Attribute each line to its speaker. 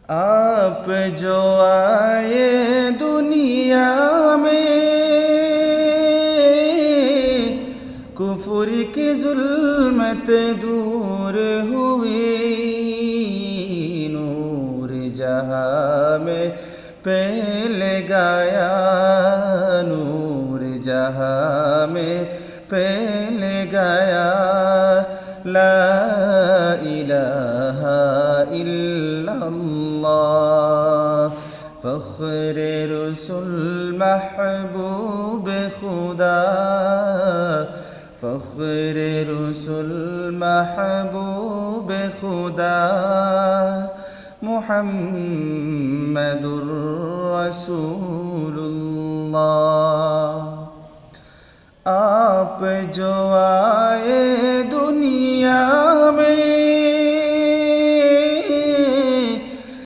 Speaker 1: آپ جو آئے دنیا میں کفر کی ظلمت دور ہوئی، نور جہاں میں پھیل گیا، نور جہاں میں پھیل گیا، لا الہ الا اللہ، فخر رسول محبوب خدا، فخر رسول محبوب خدا، محمد رسول اللہ۔ آپ جو